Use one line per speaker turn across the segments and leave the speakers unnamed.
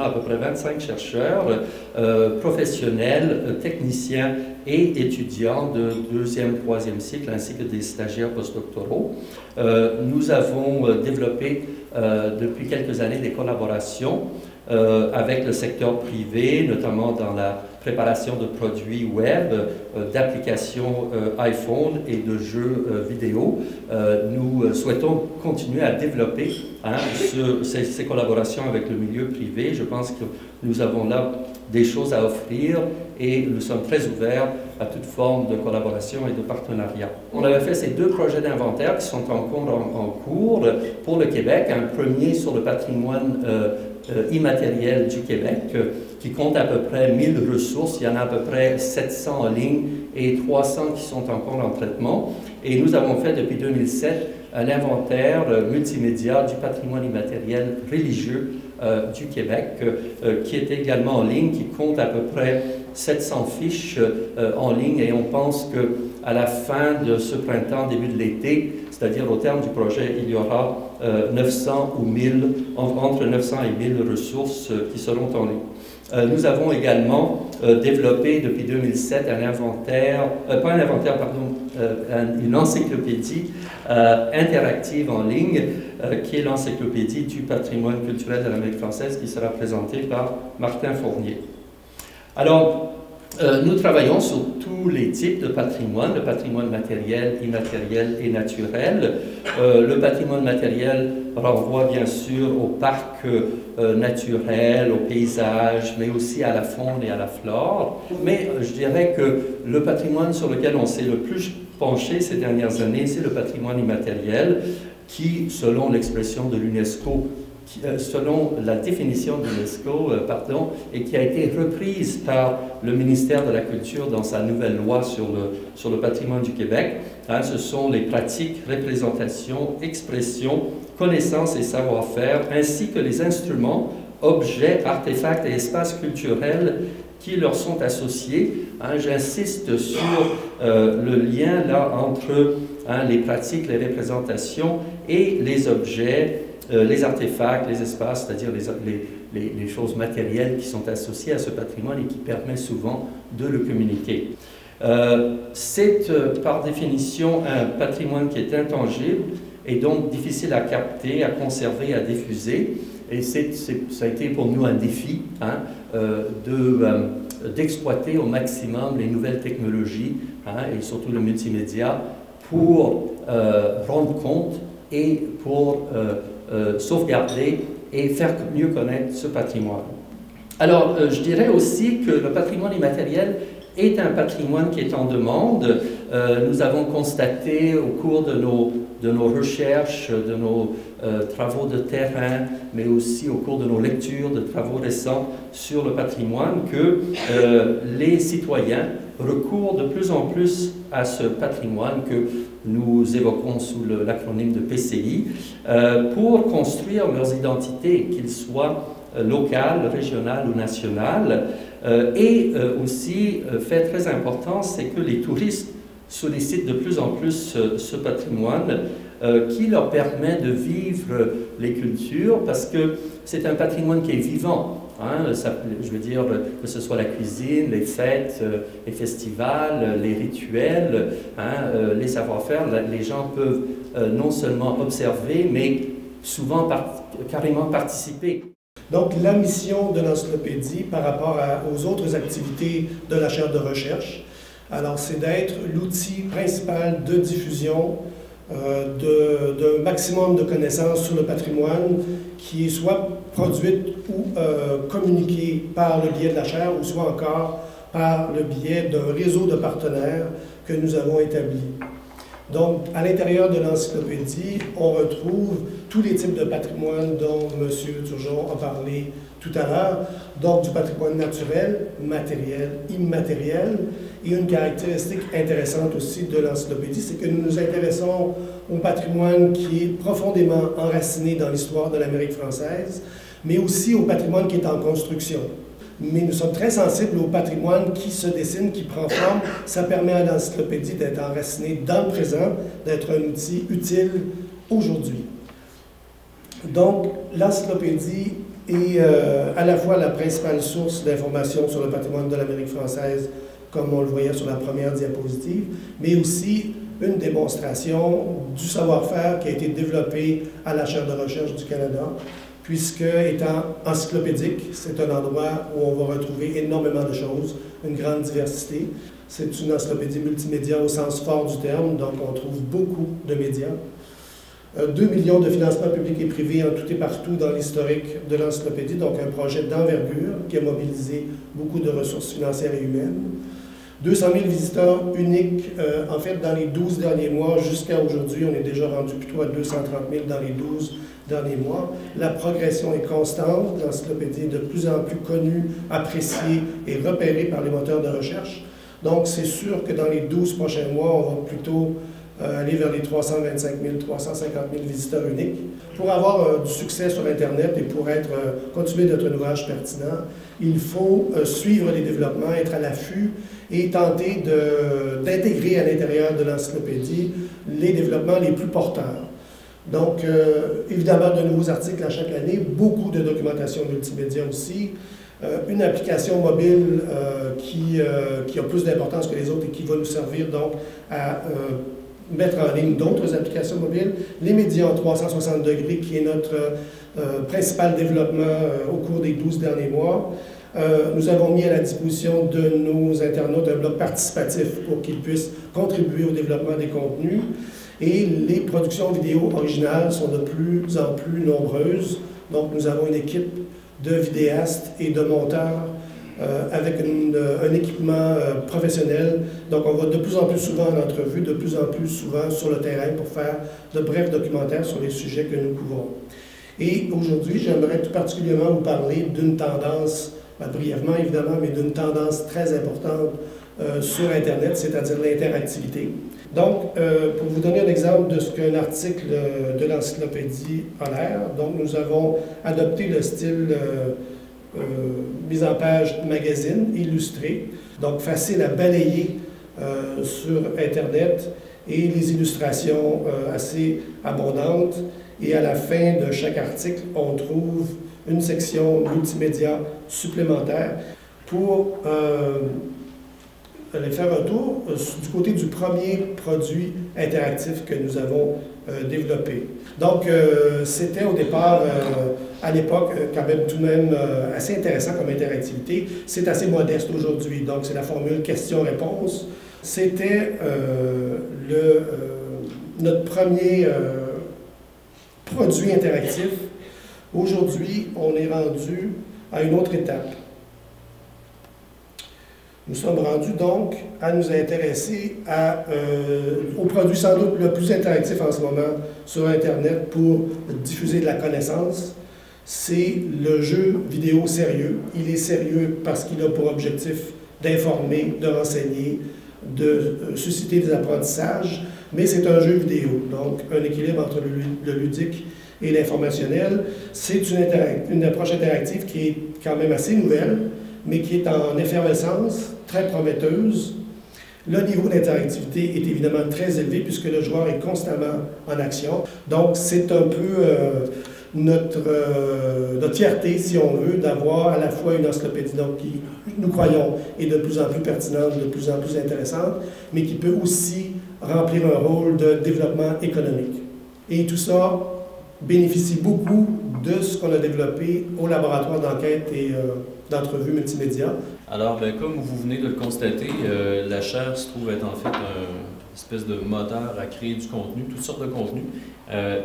maintenant à peu près 25 chercheurs, professionnels, techniciens et étudiants de 2e, 3e cycle, ainsi que des stagiaires postdoctoraux. Nous avons développé depuis quelques années des collaborations avec le secteur privé, notamment dans la préparation de produits web, d'applications iPhone et de jeux vidéo. Nous souhaitons continuer à développer ces collaborations avec le milieu privé. Je pense que nous avons là des choses à offrir et nous sommes très ouverts à toute forme de collaboration et de partenariat. On avait fait ces 2 projets d'inventaire qui sont en cours pour le Québec. Un premier sur le patrimoine immatériel du Québec, qui compte à peu près 1000 ressources. Il y en a à peu près 700 en ligne et 300 qui sont encore en traitement. Et nous avons fait depuis 2007 un inventaire multimédia du patrimoine immatériel religieux du Québec, qui est également en ligne, qui compte à peu près 700 fiches en ligne, et on pense qu'à la fin de ce printemps, début de l'été, c'est-à-dire au terme du projet, il y aura 900 ou 1000, entre 900 et 1000 ressources qui seront en ligne. Nous avons également développé depuis 2007 un inventaire, pas un inventaire, pardon, une encyclopédie interactive en ligne, qui est l'encyclopédie du patrimoine culturel de l'Amérique française, qui sera présentée par Martin Fournier. Alors, nous travaillons sur tous les types de patrimoine, le patrimoine matériel, immatériel et naturel. Le patrimoine matériel renvoie bien sûr au parc naturel, au paysage, mais aussi à la faune et à la flore. Mais je dirais que le patrimoine sur lequel on s'est le plus penché ces dernières années, c'est le patrimoine immatériel qui, selon l'expression de l'UNESCO, selon la définition de l'UNESCO, et qui a été reprise par le ministère de la Culture dans sa nouvelle loi sur le patrimoine du Québec. Ce sont les pratiques, représentations, expressions, connaissances et savoir-faire, ainsi que les instruments, objets, artefacts et espaces culturels qui leur sont associés. J'insiste sur le lien là entre les pratiques, les représentations et les objets, les artefacts, les espaces, c'est-à-dire les choses matérielles qui sont associées à ce patrimoine et qui permettent souvent de le communiquer. C'est par définition un patrimoine qui est intangible et donc difficile à capter, à conserver, à diffuser. Et ça a été pour nous un défi d'exploiter au maximum les nouvelles technologies et surtout le multimédia pour rendre compte et pour sauvegarder et faire mieux connaître ce patrimoine. Alors, je dirais aussi que le patrimoine immatériel est un patrimoine qui est en demande. Nous avons constaté au cours de nos recherches, de nos travaux de terrain, mais aussi au cours de nos lectures, de travaux récents sur le patrimoine, que les citoyens recourent de plus en plus à ce patrimoine que nous évoquons sous l'acronyme de PCI, pour construire leurs identités, qu'ils soient locales, régionales ou nationales. Et aussi, fait très important, c'est que les touristes sollicitent de plus en plus ce patrimoine qui leur permet de vivre les cultures, parce que c'est un patrimoine qui est vivant. Je veux dire, que ce soit la cuisine, les fêtes, les festivals, les rituels, les savoir-faire, les gens peuvent non seulement observer, mais souvent carrément participer.
Donc, la mission de l'encyclopédie par rapport aux autres activités de la chaire de recherche, alors c'est d'être l'outil principal de diffusion d'un maximum de connaissances sur le patrimoine qui est soit produite ou communiquée par le biais de la chaire ou soit encore par le biais d'un réseau de partenaires que nous avons établi. Donc, à l'intérieur de l'encyclopédie, on retrouve tous les types de patrimoine dont M. Turgeon a parlé tout à l'heure, donc du patrimoine naturel, matériel, immatériel. Et une caractéristique intéressante aussi de l'encyclopédie, c'est que nous nous intéressons au patrimoine qui est profondément enraciné dans l'histoire de l'Amérique française, mais aussi au patrimoine qui est en construction. Mais nous sommes très sensibles au patrimoine qui se dessine, qui prend forme. Ça permet à l'encyclopédie d'être enracinée dans le présent, d'être un outil utile aujourd'hui. Donc, l'encyclopédie et à la fois la principale source d'information sur le patrimoine de l'Amérique française, comme on le voyait sur la première diapositive, mais aussi une démonstration du savoir-faire qui a été développé à la Chaire de recherche du Canada, puisque, étant encyclopédique, c'est un endroit où on va retrouver énormément de choses, une grande diversité. C'est une encyclopédie multimédia au sens fort du terme, donc on trouve beaucoup de médias. 2 millions de financements publics et privés en tout et partout dans l'historique de l'encyclopédie, donc un projet d'envergure qui a mobilisé beaucoup de ressources financières et humaines. 200 000 visiteurs uniques, en fait, dans les 12 derniers mois, jusqu'à aujourd'hui, on est déjà rendu plutôt à 230 000 dans les 12 derniers mois. La progression est constante, l'encyclopédie est de plus en plus connue, appréciée et repérée par les moteurs de recherche. Donc, c'est sûr que dans les 12 prochains mois, on va plutôt aller vers les 325 000, 350 000 visiteurs uniques. Pour avoir du succès sur Internet et pour continuer d'être un ouvrage pertinent, il faut suivre les développements, être à l'affût et tenter d'intégrer à l'intérieur de l'encyclopédie les développements les plus porteurs. Donc, évidemment, de nouveaux articles à chaque année, beaucoup de documentation multimédia aussi, une application mobile qui a plus d'importance que les autres et qui va nous servir donc à mettre en ligne d'autres applications mobiles, les médias en 360 degrés, qui est notre principal développement au cours des 12 derniers mois. Nous avons mis à la disposition de nos internautes un blog participatif pour qu'ils puissent contribuer au développement des contenus. Et les productions vidéo originales sont de plus en plus nombreuses. Donc, nous avons une équipe de vidéastes et de monteurs avec un équipement professionnel. Donc, on va de plus en plus souvent en entrevue, de plus en plus souvent sur le terrain pour faire de brefs documentaires sur les sujets que nous couvrons. Et aujourd'hui, j'aimerais tout particulièrement vous parler d'une tendance, brièvement évidemment, mais d'une tendance très importante sur Internet, c'est-à-dire l'interactivité. Donc, pour vous donner un exemple de ce qu'un article de l'encyclopédie a l'air, donc nous avons adopté le style mise en page magazine, illustré, donc facile à balayer sur Internet et les illustrations assez abondantes. Et à la fin de chaque article, on trouve une section multimédia supplémentaire pour aller faire un tour du côté du premier produit interactif que nous avons développé. Donc, c'était au départ, à l'époque, quand même tout de même assez intéressant comme interactivité. C'est assez modeste aujourd'hui, donc c'est la formule question-réponse. C'était notre premier produit interactif. Aujourd'hui, on est rendu à une autre étape. Nous sommes rendus donc à nous intéresser au produit sans doute le plus interactif en ce moment sur Internet pour diffuser de la connaissance. C'est le jeu vidéo sérieux. Il est sérieux parce qu'il a pour objectif d'informer, de renseigner, de susciter des apprentissages, mais c'est un jeu vidéo, donc un équilibre entre le ludique et l'informationnel. C'est une approche interactive qui est quand même assez nouvelle, mais qui est en effervescence, très prometteuse. Le niveau d'interactivité est évidemment très élevé puisque le joueur est constamment en action. Donc, c'est un peu notre fierté, si on veut, d'avoir à la fois une encyclopédie donc, qui, nous croyons, est de plus en plus pertinente, de plus en plus intéressante, mais qui peut aussi remplir un rôle de développement économique. Et tout ça bénéficie beaucoup de ce qu'on a développé au laboratoire d'enquête et d'entrevues multimédia.
Alors, comme vous venez de le constater, la chaire se trouve être en fait une espèce de moteur à créer du contenu, toutes sortes de contenus,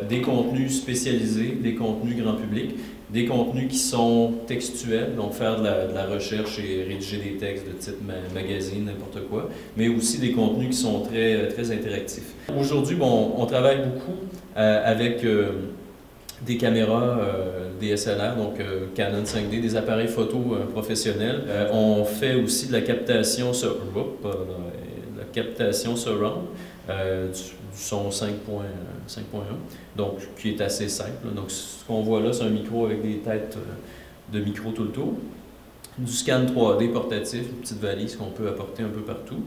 des contenus spécialisés, des contenus grand public, des contenus qui sont textuels, donc faire de la recherche et rédiger des textes de type magazine, n'importe quoi, mais aussi des contenus qui sont très, très interactifs. Aujourd'hui, on travaille beaucoup avec des caméras DSLR, donc Canon 5D, des appareils photo professionnels. On fait aussi de la captation surround, du son 5.1, donc qui est assez simple. Donc ce qu'on voit là, c'est un micro avec des têtes de micro tout le tour. du scan 3D portatif, une petite valise qu'on peut apporter un peu partout.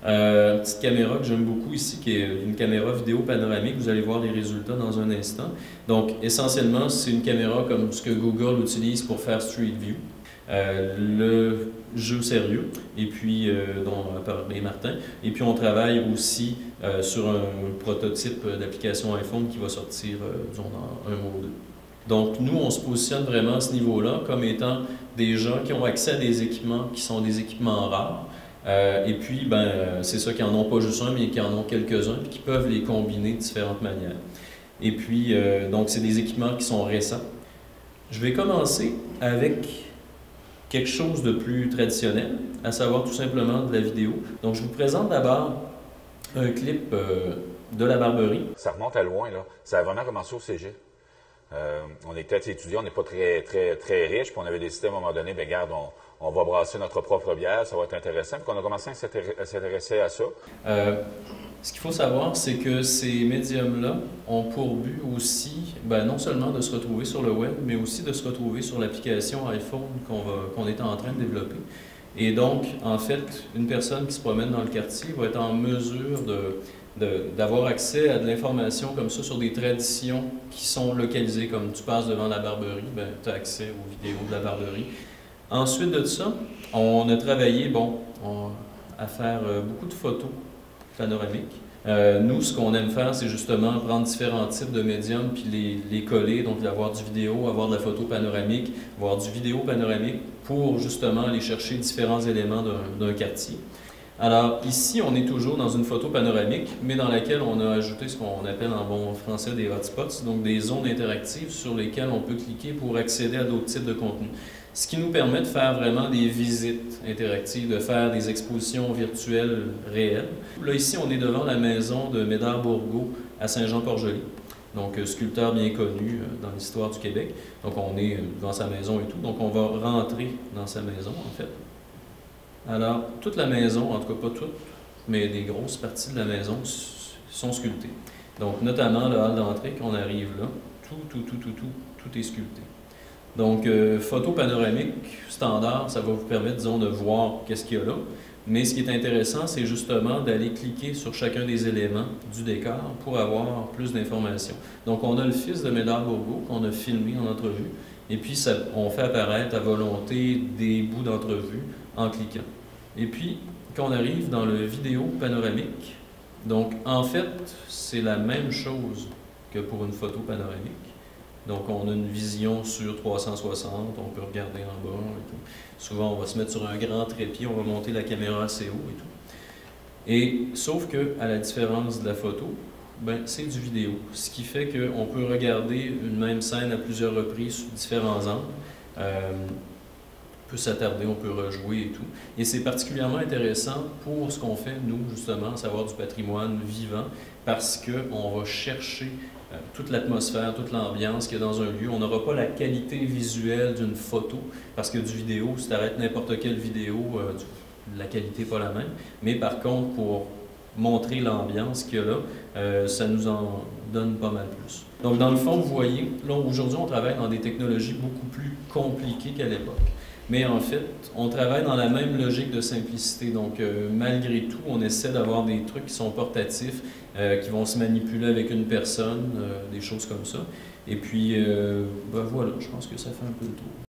Petite caméra que j'aime beaucoup ici, qui est une caméra vidéo panoramique. Vous allez voir les résultats dans un instant. Donc, essentiellement, c'est une caméra comme ce que Google utilise pour faire Street View. Le jeu sérieux, et puis dont a parlé Martin. Et puis on travaille aussi sur un prototype d'application iPhone qui va sortir disons, dans un mois ou deux. Donc nous, on se positionne vraiment à ce niveau-là comme étant des gens qui ont accès à des équipements qui sont des équipements rares. Et puis, c'est ça, qui n'en ont pas juste un, mais qui en ont quelques-uns, qui peuvent les combiner de différentes manières. Et puis, donc c'est des équipements qui sont récents. Je vais commencer avec quelque chose de plus traditionnel, à savoir tout simplement de la vidéo. Donc, je vous présente d'abord un clip de la Barberie.
Ça remonte à loin, là. Ça a vraiment commencé au cégep. On était étudiants, on n'est pas très riches, puis on avait décidé à un moment donné, bien, regarde, on va brasser notre propre bière, ça va être intéressant. Puis on a commencé à s'intéresser à ça.
Ce qu'il faut savoir, c'est que ces médiums-là ont pour but aussi, non seulement de se retrouver sur le web, mais aussi de se retrouver sur l'application iPhone qu'on est en train de développer. Et donc, en fait, une personne qui se promène dans le quartier va être en mesure d'avoir accès à de l'information comme ça sur des traditions qui sont localisées. Comme tu passes devant la Barberie, tu as accès aux vidéos de la Barberie. Ensuite de ça, on a travaillé à faire beaucoup de photos panoramiques. Nous, ce qu'on aime faire, c'est justement prendre différents types de médiums puis les coller, donc avoir du vidéo, avoir de la photo panoramique, avoir du vidéo panoramique pour justement aller chercher différents éléments d'un quartier. Alors ici, on est toujours dans une photo panoramique, mais dans laquelle on a ajouté ce qu'on appelle en bon français des hotspots, donc des zones interactives sur lesquelles on peut cliquer pour accéder à d'autres types de contenus. Ce qui nous permet de faire vraiment des visites interactives, de faire des expositions virtuelles réelles. Là, ici, on est devant la maison de Médard Bourgault à Saint-Jean-Port-Joli, donc sculpteur bien connu dans l'histoire du Québec. Donc, on est devant sa maison et tout. Donc, on va rentrer dans sa maison, en fait. Alors, toute la maison, en tout cas pas toute, mais des grosses parties de la maison sont sculptées. Donc, notamment le hall d'entrée, qu'on arrive là, tout est sculpté. Donc, photo panoramique standard, ça va vous permettre, disons, de voir qu'est-ce qu'il y a là. Mais ce qui est intéressant, c'est justement d'aller cliquer sur chacun des éléments du décor pour avoir plus d'informations. Donc, on a le fils de Médard Bourgault qu'on a filmé en entrevue. Et puis, on fait apparaître à volonté des bouts d'entrevue en cliquant. Et puis, quand on arrive dans le vidéo panoramique, donc, en fait, c'est la même chose que pour une photo panoramique. Donc, on a une vision sur 360, on peut regarder en bas et tout. Souvent, on va se mettre sur un grand trépied, on va monter la caméra assez haut et tout. Et, sauf que, à la différence de la photo, c'est du vidéo. Ce qui fait qu'on peut regarder une même scène à plusieurs reprises sous différents angles. On peut s'attarder, on peut rejouer et tout. Et c'est particulièrement intéressant pour ce qu'on fait, nous, justement, à savoir du patrimoine vivant, parce qu'on va chercher toute l'atmosphère, toute l'ambiance qu'il y a dans un lieu. On n'aura pas la qualité visuelle d'une photo, parce que du vidéo, si tu arrêtes n'importe quelle vidéo, la qualité n'est pas la même. Mais par contre, pour montrer l'ambiance qu'il y a là, ça nous en donne pas mal plus. Donc, dans le fond, vous voyez, là, aujourd'hui, on travaille dans des technologies beaucoup plus compliquées qu'à l'époque. Mais en fait, on travaille dans la même logique de simplicité. Donc, malgré tout, on essaie d'avoir des trucs qui sont portatifs, qui vont se manipuler avec une personne, des choses comme ça. Et puis, voilà, je pense que ça fait un peu le tour.